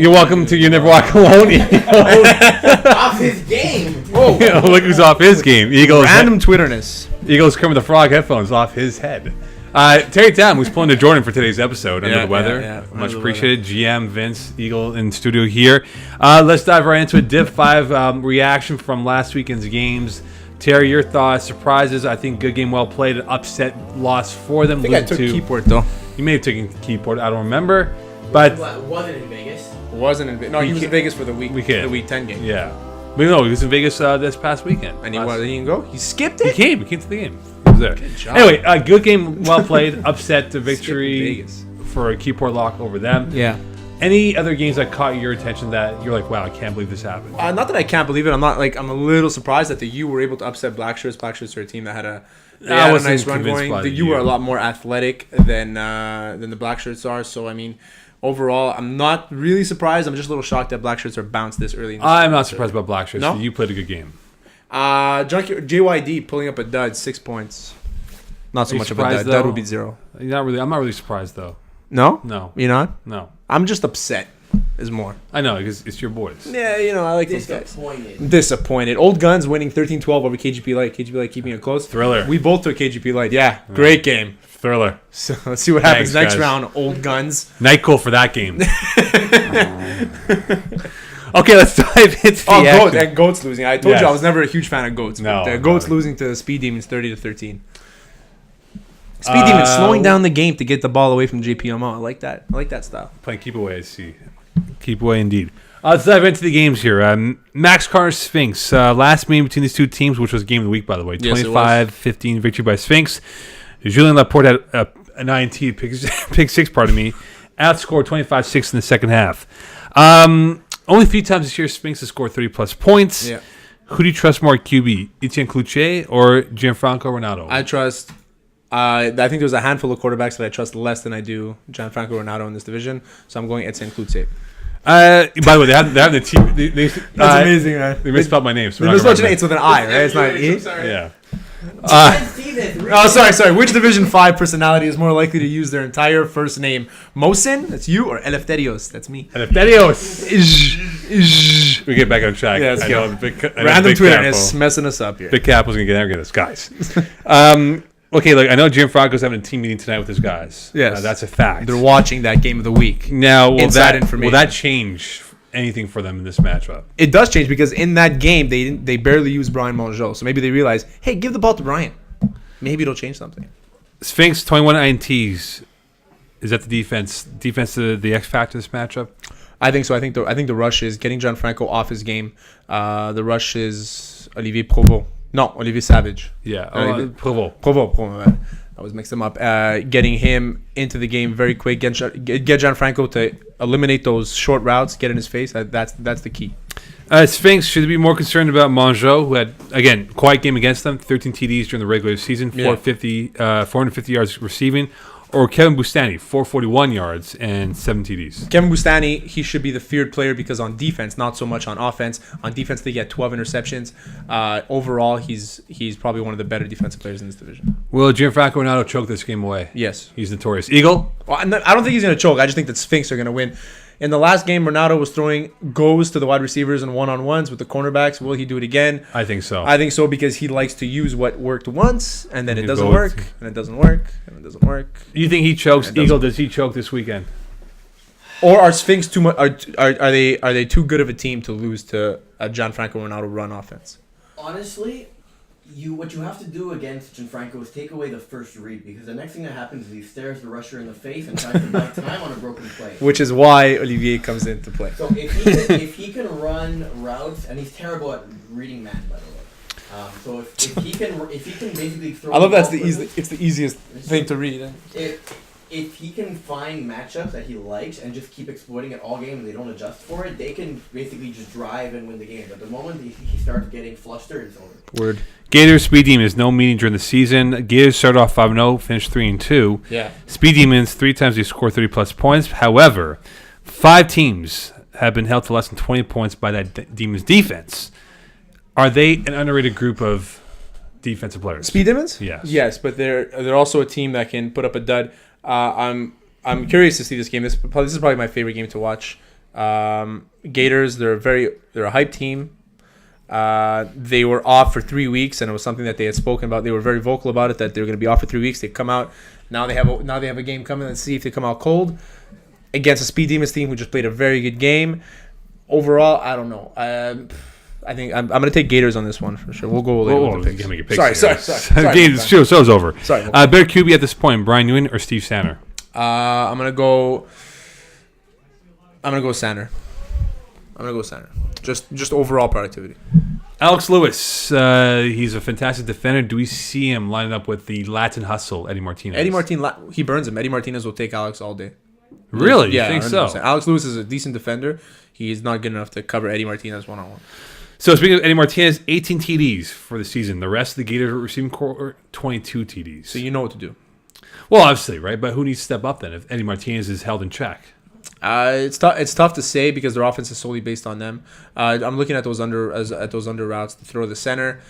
You're welcome to You Never Walk Alone. Off his game. Whoa. Look who's off his game. Eagles. Random Twitterness. Eagles Kermit the Frog headphones off his head. Terry Tam, who's pulling to Jordan for today's episode. Under the weather. Yeah. Much appreciated. GM, Vince, Eagle in studio here. Let's dive right into it. Div 5 reaction from last weekend's games. Terry, your thoughts, surprises. I think good game, well played. An upset loss for them. I think I took Keyport, though. You may have taken Keyport. I don't remember. But wasn't in Vegas. Wasn't in Vegas. No, he was in Vegas for the week 10 game. Yeah. But no, he was in Vegas this past weekend. And he didn't go? He skipped it? He came to the game. He was there. Good job. Anyway, good game, well played. Upset to victory for a Keyport lock over them. Yeah. Any other games that caught your attention that you're like, wow, I can't believe this happened? Not that I can't believe it. I'm a little surprised that the U were able to upset Black Shirts. Black Shirts are a team that had a nice run going. The U are a lot more athletic than the Black Shirts are. So, I mean, overall, I'm not really surprised. I'm just a little shocked that Black Shirts are bounced this early. I'm not surprised about Black Shirts. No? You played a good game. JYD pulling up a dud, 6 points. Not so much of a dud. Dud would be 0. I'm not really surprised, though. No? No. You're not? No. I'm just upset. Is more. I know, because it's your boys. Yeah, I like those guys. Disappointed. Old Guns winning 13-12 over KGP Light. KGP Light keeping it close. Thriller. We both took KGP Light. Yeah, great game. Thriller. So let's see what happens next guys. round. Old Guns. Night cool for that game. Okay, let's dive into the Goats. And Goats losing. I told you I was never a huge fan of Goats. No. But Goats losing to Speed Demons 30-13. Speed Demons slowing down the game to get the ball away from JPMO. I like that. I like that style. Playing keep away, I see. Keep away indeed. Let's dive into the games here. Max Carter Sphinx. Last meeting between these two teams, which was game of the week, by the way. 25-15 victory by Sphinx. Julien Laporte had an INT pick six, pardon me. Outscored 25-6 in the second half. Only a few times this year Sphinx has scored 30-plus points. Yeah. Who do you trust more at QB? Y.N.W.A or Gianfranco Ronaldo? I trust... I think there's a handful of quarterbacks that I trust less than I do Gianfranco Ronaldo in this division. So I'm going Y.N.W.A. By the way, they have the team. That's amazing, man. They misspelled my name. So it's with an I, right? It's not an E? Yeah. Sorry. Which Division 5 personality is more likely to use their entire first name? Mosin, that's you, or Eleftherios, that's me? Eleftherios. We get back on track. Yeah, let's go. Random Twitter is messing us up here. Big Cap was going to get us, guys. Okay, look, I know Gianfranco's having a team meeting tonight with his guys. Yes. That's a fact. They're watching that game of the week. Now, will information. that change anything for them in this matchup? It does change because in that game, they barely used Brian Mongeau. So maybe they realize, hey, give the ball to Brian. Maybe it'll change something. Sphinx, 21 INTs. Is that the defense? Defense the X factor this matchup? I think so. I think the rush is getting Gianfranco off his game. The rush is Olivier Provost. No, Olivier Savage. Yeah, Provost. I was mixed them up. Getting him into the game very quick. Get Gianfranco to eliminate those short routes. Get in his face. That's the key. Sphinx should be more concerned about Mongeau, who had, again, quiet game against them. 13 TDs during the regular season. 450 yards receiving. Or Kevin Bustani, 441 yards and 7 TDs. Kevin Bustani, he should be the feared player because on defense, not so much on offense. On defense, they get 12 interceptions. Overall, he's probably one of the better defensive players in this division. Will Gianfranco Ronaldo choke this game away? Yes. He's notorious. Eagle? Well, I don't think he's going to choke. I just think that Sphinx are going to win. In the last game, Ronaldo was throwing goes to the wide receivers and one-on-ones with the cornerbacks. Will he do it again? I think so. I think so because he likes to use what worked once, and then it doesn't work, and it doesn't work, and it doesn't work. You think he chokes? Eagle, does he choke this weekend? Or are Sphinx too much? Are they too good of a team to lose to a Gianfranco Ronaldo run offense? Honestly, what you have to do against Gianfranco is take away the first read, because the next thing that happens is he stares the rusher in the face and tries to buy time on a broken play. Which is why Olivier comes into play. So if he can run routes, and he's terrible at reading man, by the way. So if he can basically throw. I love it's the easiest thing to read. If he can find matchups that he likes and just keep exploiting it all game and they don't adjust for it, they can basically just drive and win the game. But the moment he starts getting flustered, it's over. Word. Gators Speed Demons, no meeting during the season. Gators started off 5-0, finished 3-2. Yeah. Speed Demons, 3 times they scored 30-plus points. However, 5 teams have been held to less than 20 points by that Demons defense. Are they an underrated group of defensive players? Speed Demons? Yes. Yes, but they're also a team that can put up a dud. I'm curious to see this game. This is probably my favorite game to watch Gators, they're a hype team. They were off for 3 weeks, and it was something that they had spoken about. They were very vocal about it, that they were going to be off for 3 weeks. They come out now. They have a game coming. Let's see if they come out cold against a Speed Demons team who just played a very good game. Overall, I don't know. I think I'm going to take Gators on this one for sure. We'll go later with the picks. Sorry. Games, show's over. Sorry. Better QB at this point, Brian Nguyen or Steve Sander? I'm going to go Sander. Just overall productivity. Alex Lewis, he's a fantastic defender. Do we see him lining up with the Latin hustle, Eddie Martinez? He burns him. Eddie Martinez will take Alex all day. Really? Yeah, you think 100%. So? Alex Lewis is a decent defender. He is not good enough to cover Eddie Martinez one-on-one. So speaking of Eddie Martinez, 18 TDs for the season. The rest of the Gators receiving core, 22 TDs. So you know what to do. Well, obviously, right? But who needs to step up then if Eddie Martinez is held in check? It's tough to say because their offense is solely based on them. I'm looking at those under routes to throw the center,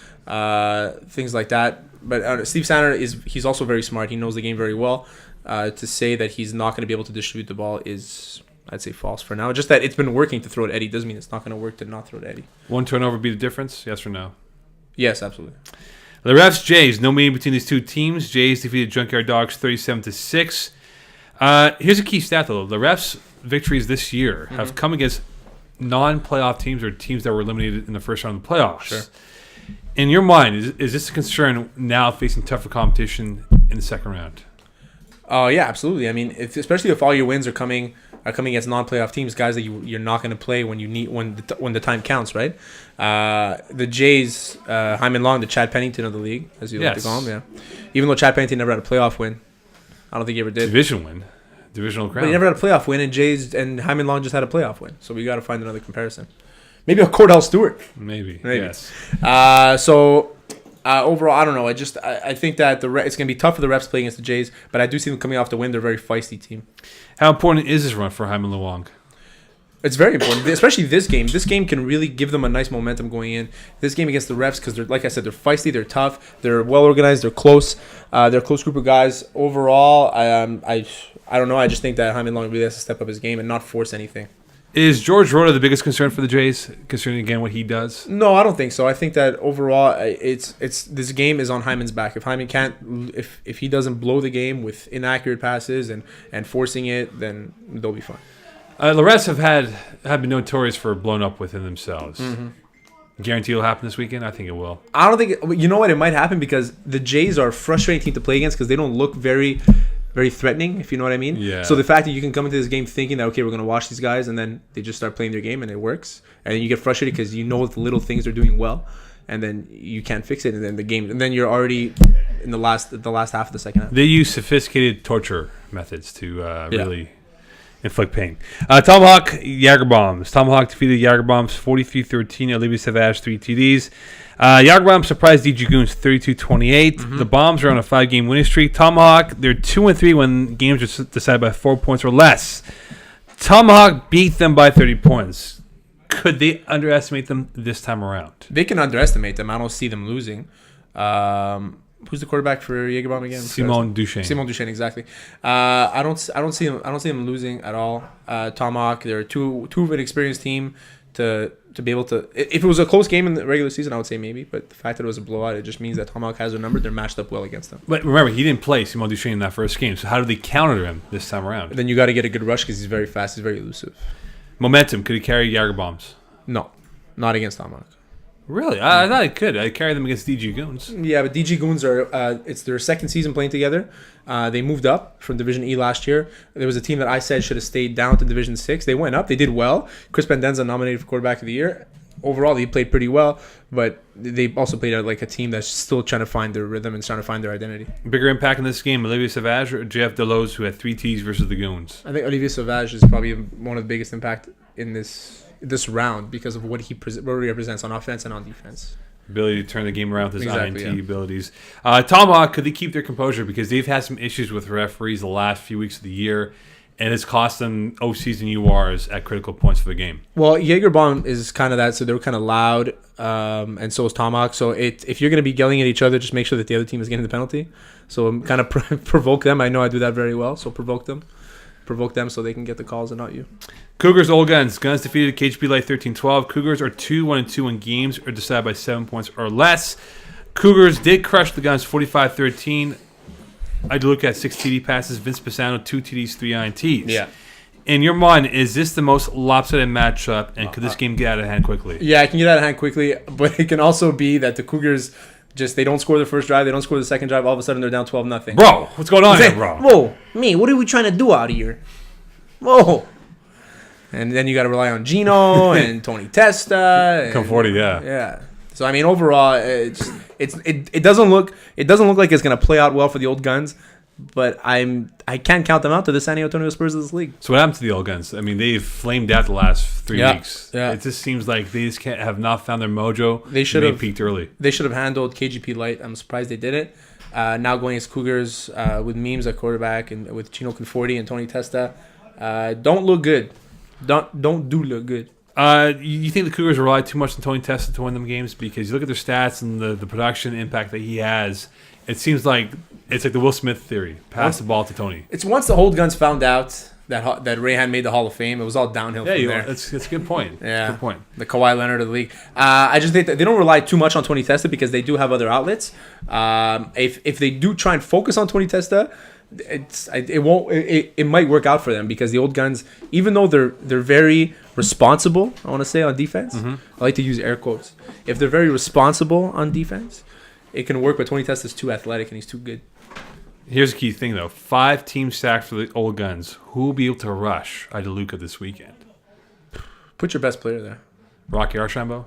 things like that. But Steve Sander he's also very smart. He knows the game very well. To say that he's not going to be able to distribute the ball is, I'd say, false for now. Just that it's been working to throw to Eddie doesn't mean it's not going to work to not throw to Eddie. One turnover be the difference? Yes or no? Yes, absolutely. The refs, Jays. No meeting between these two teams. Jays defeated Junkyard Dogs 37-6. Here's a key stat though: the refs' victories this year have come against non-playoff teams or teams that were eliminated in the first round of the playoffs. Sure. In your mind, is this a concern now facing tougher competition in the second round? Yeah, absolutely. I mean, especially if all your wins are coming against non-playoff teams, guys that you're not going to play when you need when the time counts, right? The Jays, Hyman Long, the Chad Pennington of the league, as you like to call him, yeah. Even though Chad Pennington never had a playoff win, I don't think he ever did. Divisional crown. But he never had a playoff win, and Jays and Hyman Long just had a playoff win. So we got to find another comparison. Maybe a Cordell Stewart. Maybe. Yes. Overall, I don't know. I think that it's going to be tough for the refs playing against the Jays, but I do see them coming off the win. They're a very feisty team. How important is this run for Hyman Long? It's very important, especially this game. This game can really give them a nice momentum going in. This game against the refs, because they're, like I said, they're feisty, they're tough, they're well organized, they're close. They're a close group of guys. Overall, I don't know. I just think that Hyman Long really has to step up his game and not force anything. Is George Rhoda the biggest concern for the Jays, concerning again what he does? No, I don't think so. I think that overall, it's this game is on Hyman's back. If Hyman if he doesn't blow the game with inaccurate passes and forcing it, then they'll be fine. The refs have been notorious for blowing up within themselves. Mm-hmm. Guarantee it'll happen this weekend? I think it will. I don't think you know what, it might happen because the Jays are a frustrating team to play against because they don't look very, very threatening, if you know what I mean. Yeah. So the fact that you can come into this game thinking that, okay, we're going to watch these guys, and then they just start playing their game and it works, and then you get frustrated because you know the little things they're doing well, and then you can't fix it, and then you're already in the last half of the second half. They use sophisticated torture methods to really inflict pain. Tomahawk Jager Bombs. Tomahawk defeated Jager Bombs 43-13. Olivier Savage 3 TDs. Jager Bombs surprised DG Goons 32-28. Mm-hmm. The Bombs are on a 5-game winning streak. Tomahawk, they're 2-3 when games are decided by 4 points or less. Tomahawk beat them by 30 points. Could they underestimate them this time around? They can underestimate them. I don't see them losing. Who's the quarterback for Jager Bomb again? Simon Duchesne. Simon Duchesne, exactly. I don't see them losing at all. Tomahawk, they're too of an experienced team to be able to. If it was a close game in the regular season, I would say maybe. But the fact that it was a blowout, it just means that Tomahawk has their number. They're matched up well against them. But remember, he didn't play Simon Duchesne in that first game. So how do they counter him this time around? And then you got to get a good rush because he's very fast. He's very elusive. Momentum. Could he carry Jager Bombs? No, not against Tomahawk. Really? I thought I could. I carry them against DG Goons. Yeah, but DG Goons are it's their second season playing together. They moved up from Division E last year. There was a team that I said should have stayed down to Division 6. They went up. They did well. Chris Pendenza nominated for quarterback of the year. Overall, he played pretty well, but they also played like a team that's still trying to find their rhythm and trying to find their identity. Bigger impact in this game, Olivier Savage or Jeff Delos, who had 3 Ts versus the Goons? I think Olivier Savage is probably one of the biggest impact in this round because of what he represents on offense and on defense. Ability to turn the game around with his INT abilities. Tomahawk, could they keep their composure? Because they've had some issues with referees the last few weeks of the year, and it's cost them OCs and URs at critical points for the game. Well, Jager Bomb is kind of that, so they're kind of loud, and so is Tomahawk. So if you're going to be yelling at each other, just make sure that the other team is getting the penalty. So kind of provoke them. I know I do that very well, so provoke them so they can get the calls and not you. Cougars, Old Guns. Guns defeated KGP Light 13-12. Cougars are 2-1-2 when games are decided by 7 points or less. Cougars did crush the Guns 45-13. I do look at 6 TD passes. Vince Pisano, 2 TDs, 3 INTs. Yeah. In your mind, is this the most lopsided matchup, and could this game get out of hand quickly? Yeah, it can get out of hand quickly, but it can also be that the Cougars they don't score the first drive, they don't score the second drive, all of a sudden they're down 12-0. Bro, what's going on here, bro? Whoa, me, what are we trying to do out here? Whoa. And then you got to rely on Gino and Tony Testa. Conforti, yeah. Yeah. So I mean, overall, it doesn't look like it's gonna play out well for the Old Guns, but I can't count them out to the San Antonio Spurs of this league. So what happened to the Old Guns? I mean, they've flamed out the last 3 weeks. Yeah. It just seems like they just have not found their mojo. They should have peaked early. They should have handled KGP Light. I'm surprised they didn't. Now going as Cougars with Memes at quarterback and with Gino Conforti and Tony Testa, don't look good. Don't look good. You think the Cougars rely too much on Tony Testa to win them games? Because you look at their stats and the production impact that he has, it seems like it's like the Will Smith theory. Pass the ball to Tony. It's once the Old Guns found out that Rayhan made the Hall of Fame, it was all downhill from there. That's a good point. Yeah, good point. The Kawhi Leonard of the league. I just think that they don't rely too much on Tony Testa because they do have other outlets. If they do try and focus on Tony Testa, it might work out for them because the Old Guns, even though they're very responsible, I want to say, on defense. I like to use air quotes. If they're very responsible on defense, it can work, but Tony Testa's too athletic and he's too good. Here's the key thing, though. 5 team sacks for the Old Guns. Who will be able to rush Idaluca this weekend? Put your best player there. Rocky Archambault?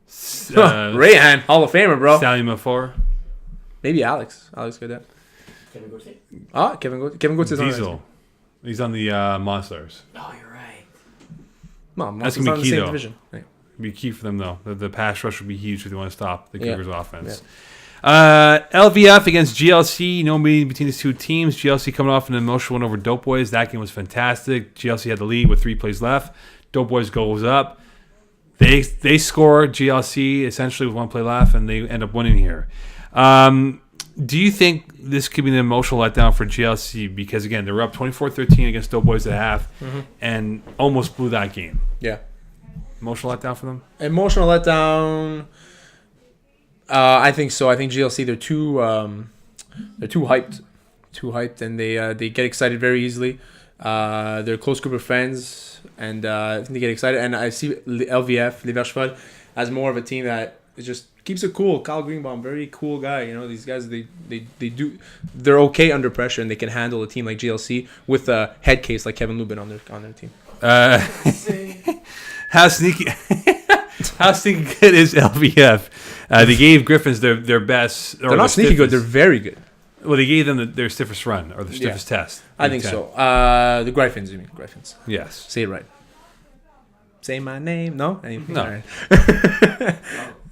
Rayhan, Hall of Famer, bro. Stallion Mafor? Maybe Alex. Alex good at. Kevin Gauthier? Kevin Gauthier. Diesel. He's on the Monstars. Oh, you're right. No, that's going to be key, though. Division. Right. Be key for them, though. The pass rush would be huge if they want to stop the Cougars' offense. Yeah. LVF against GLC. No meeting between these two teams. GLC coming off an emotional win over Dope Boys. That game was fantastic. GLC had the lead with 3 plays left. Dope Boys goes up. They score GLC essentially with 1 play left, and they end up winning here. Do you think this could be an emotional letdown for GLC? Because, again, they were up 24-13 against Dope Boys at half and almost blew that game. Yeah. Emotional letdown for them? Emotional letdown. I think so. I think GLC, they're too hyped, and they get excited very easily. They're a close group of friends, and I think they get excited. And I see LVF, Les Verts Chevaux, as more of a team that just keeps it cool. Kyle Greenbaum, very cool guy. You know, these guys, they're okay under pressure, and they can handle a team like GLC with a head case like Kevin Lubin on their team. How sneaky good is LVF? They gave Griffins their best. They're not sneaky good. They're very good. Well, they gave them their stiffest run or their stiffest test. I think so. The Griffins, you mean? Griffins. Yes. Say it right. Say my name. No? Anything? No. Right.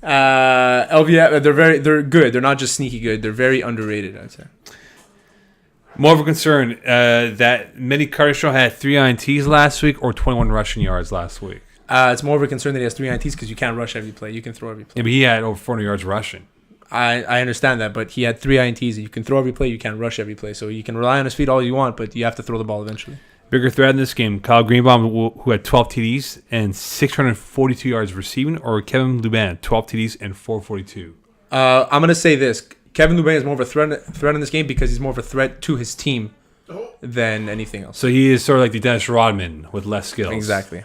LVF, they're good. They're not just sneaky good. They're very underrated, I'd say. More of a concern that Mehdi Cardinal had 3 INTs last week or 21 rushing yards last week. It's more of a concern that he has 3 INTs because you can't rush every play. You can throw every play. Yeah, but he had over 400 yards rushing. I understand that, but he had 3 INTs. And you can throw every play. You can't rush every play. So you can rely on his feet all you want, but you have to throw the ball eventually. Bigger threat in this game, Kyle Greenbaum, who had 12 TDs and 642 yards receiving, or Kevin Lubin, 12 TDs and 442? I'm going to say this. Kevin Lubin is more of a threat in this game because he's more of a threat to his team than anything else. So he is sort of like the Dennis Rodman with less skills. Exactly.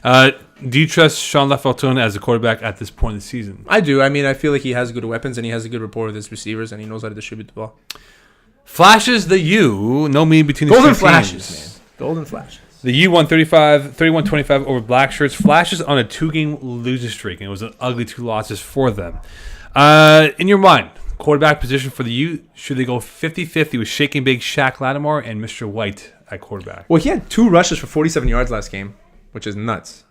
Do you trust Sean Lafortune as a quarterback at this point in the season? I do. I mean, I feel like he has good weapons and he has a good rapport with his receivers and he knows how to distribute the ball. Flashes the U. No mean between the Golden two flashes, teams. man. Golden flashes. The U won 31-25 over Black Shirts. Flashes on a 2-game losing streak, and it was an ugly 2 losses for them. In your mind, quarterback position for the U, should they go 50-50 with Shaking Big Shaq Lattimore and Mr. White at quarterback? Well, he had 2 rushes for 47 yards last game, which is nuts.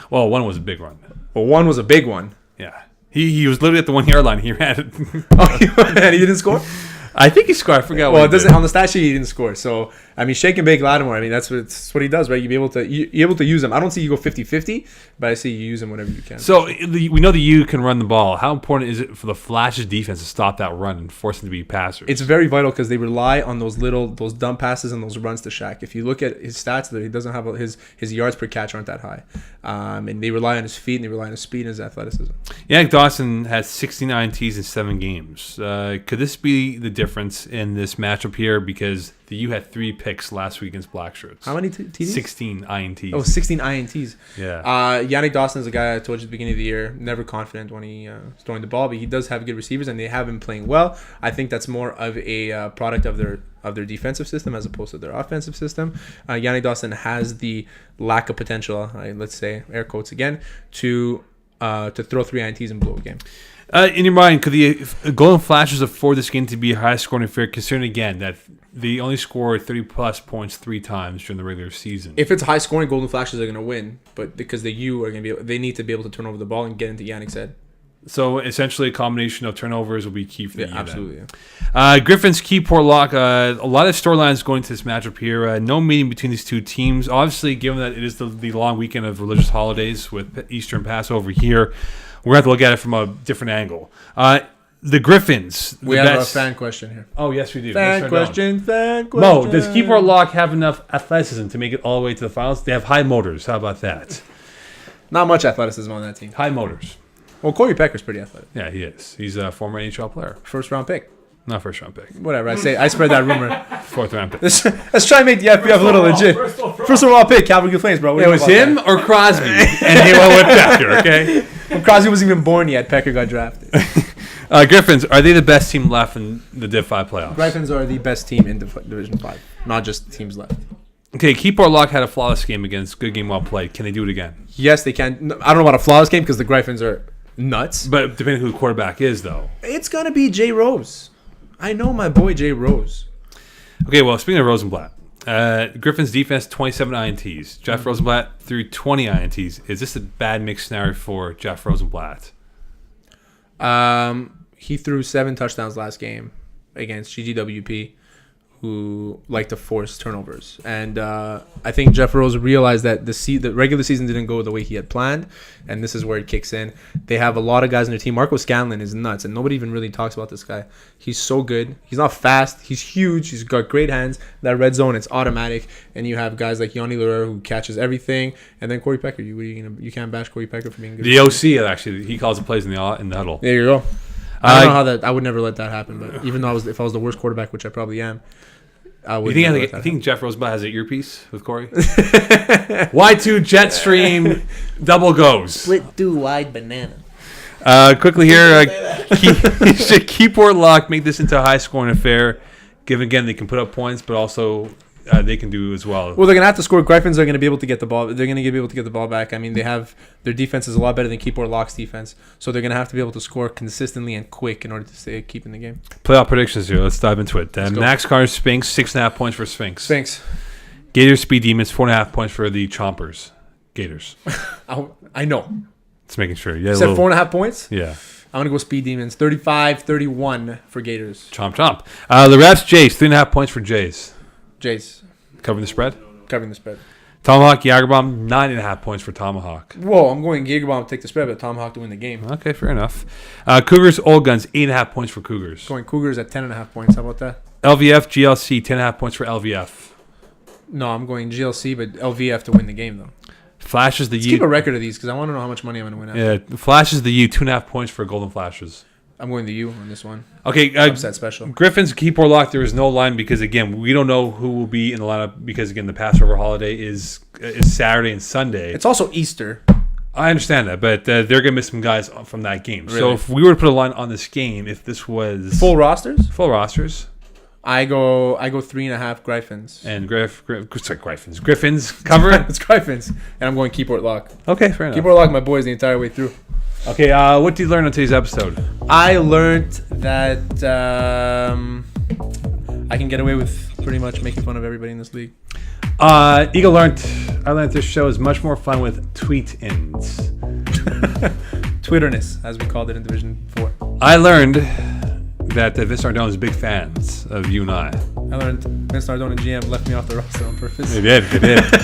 Well, one was a big run. Well, one was a big one. Yeah. He was literally at the 1-yard line. He ran it. And he didn't score? I think he scored. I forgot. Well, it doesn't on the stat sheet. He didn't score. So I mean, shake and bake Lattimore. I mean, that's what he does, right? You're able to use him. I don't see you go 50-50, but I see you use him whenever you can. So we know the U can run the ball. How important is it for the Flash's defense to stop that run and force them to be passers? It's very vital because they rely on those dump passes and those runs to Shaq. If you look at his stats, that he doesn't have his yards per catch aren't that high, and they rely on his feet and they rely on his speed and his athleticism. Yannick Dawson has 69 INTs in 7 games. Could this be the difference in this matchup here? Because the U had 3 picks last week against Black Shirts. How many TDs? 16 INTs. Oh, 16 INTs. Yeah. Yannick Dawson is a guy I told you at the beginning of the year, never confident when he is throwing the ball, but he does have good receivers, and they have been playing well. I think that's more of a product of their defensive system as opposed to their offensive system. Yannick Dawson has the lack of potential, let's say, air quotes again, to throw 3 INTs and blow a game. In your mind, could the Golden Flashes afford this game to be a high-scoring affair, considering, again, that they only scored 30-plus points 3 times during the regular season? If it's high-scoring, Golden Flashes are going to win, but because the U are going to they need to be able to turn over the ball and get into Yannick's head. So, essentially, a combination of turnovers will be key for the U. Absolutely. Yeah. Griffins, Keyport, Lock. A lot of storylines going to this matchup here. No meeting between these two teams. Obviously, given that it is the long weekend of religious holidays with Easter and Passover here, we're going to have to look at it from a different angle. The Griffins. We have a fan question here. Oh, yes, we do. Fan question. Mo, does Keyport Lock have enough athleticism to make it all the way to the finals? They have high motors. How about that? Not much athleticism on that team. High motors. Well, Corey Pecker's pretty athletic. Yeah, he is. He's a former NHL player. First-round pick. Not first-round pick. Whatever. I spread that rumor. 4th-round pick. Let's try and make the FBF a little legit. First-round pick, Calgary Flames, bro. It was him or Crosby, and he went with Pecker, okay? When Crosby wasn't even born yet, Pecker got drafted. Griffins, are they the best team left in the Div 5 playoffs? Griffins are the best team in Division 5, not just teams left. Okay, Keyport Lock had a flawless game against Good Game Well Played. Can they do it again? Yes, they can. I don't know about a flawless game because the Griffins are nuts. But depending who the quarterback is, though. It's going to be Jay Rose. I know my boy Jay Rose. Okay, well, speaking of Rosenblatt, Griffins defense, 27 INTs. Jeff Rosenblatt threw 20 INTs. Is this a bad mix scenario for Jeff Rosenblatt? He threw 7 touchdowns last game against GGWP, who like to force turnovers. And I think Jeff Rose realized that the regular season didn't go the way he had planned, and this is where it kicks in. They have a lot of guys on their team. Marco Scanlon is nuts, and nobody even really talks about this guy. He's so good. He's not fast. He's huge. He's got great hands. That red zone, it's automatic. And you have guys like Y.N.W.A who catches everything. And then Corey Pecker. You can't bash Corey Pecker for being good. The OC, actually, he calls the plays in the huddle. There you go. I don't know how that. I would never let that happen. But even though if I was the worst quarterback, which I probably am, I would. You think Jeff Rosenblatt has an earpiece with Corey? Y2 Jetstream double goes. Split do wide banana. Quickly here, should Keyport Lock make this into a high scoring affair? Given again they can put up points, but also they can do as well. Well, they're gonna have to score. Griffins are gonna be able to get the ball. They're gonna be able to get the ball back. I mean, they have their defense is a lot better than Keyport Lock's defense, so they're gonna have to be able to score consistently and quick in order to keep in the game. Playoff predictions here. Let's dive into it. Max Carter Sphinx 6.5 points for Sphinx. Sphinx. Gators Speed Demons 4.5 points for the Chompers. Gators. I know. Just making sure. You said 4.5 points. Yeah. I'm going to go Speed Demons. 35-31 for Gators. Chomp, chomp. The refs, Jays. 3.5 points for Jays. Jays. Covering the spread? Covering the spread. Tomahawk, Jagerbomb, 9.5 points for Tomahawk. Whoa, I'm going Jagerbomb to take the spread, but Tomahawk to win the game. Okay, fair enough. Cougars, Old Guns, 8.5 points for Cougars. Going Cougars at 10.5 points. How about that? LVF, GLC, 10.5 points for LVF. No, I'm going GLC, but LVF to win the game, though. Flashes the Let's keep a record of these because I want to know how much money I'm going to win after. Yeah, Flashes the U, 2.5 points for Golden Flashes. I'm going the U on this one. Okay, upset special. Griffins, Keyport Lock, there is no line because, again, we don't know who will be in the lineup because, again, the Passover holiday is Saturday and Sunday. It's also Easter. I understand that, but they're going to miss some guys from that game. Really? So if we were to put a line on this game, if this was... Full rosters? Full rosters. I go 3.5 Griffins. And Griffins cover? It's Griffins. And I'm going Keyport Lock. Okay, fair enough. Keyport Lock, my boys, the entire way through. Okay, what did you learn on today's episode? I learned that I can get away with pretty much making fun of everybody in this league. I learned this show is much more fun with tweet-ins. Twitterness, as we called it in Division 4. I learned that Vince Ardone is big fans of you and I. I learned Vince Nardone and GM left me off the roster on purpose. They did.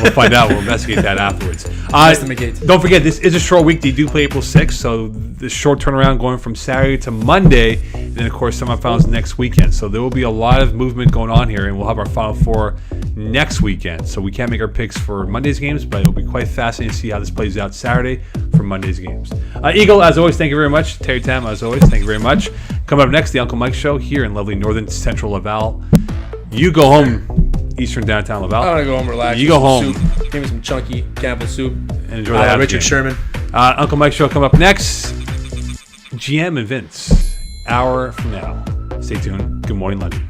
We'll find out. We'll investigate that afterwards. Investigate. Don't forget, this is a short week. They do play April 6th, so the short turnaround going from Saturday to Monday, and then, of course, semifinals next weekend. So there will be a lot of movement going on here, and we'll have our Final Four next weekend. So we can't make our picks for Monday's games, but it'll be quite fascinating to see how this plays out Saturday for Monday's games. Eagle, as always, thank you very much. Terry Tam, as always, thank you very much. Coming up next, the Uncle Mike Show here in lovely northern central Laval. You go home, eastern downtown Laval. I want to go home, relax. You go home. Soup. Give me some chunky Campbell soup. And enjoy that. Richard Sherman. Uncle Mike Show come up next. GM and Vince, hour from now. Stay tuned. Good morning, London.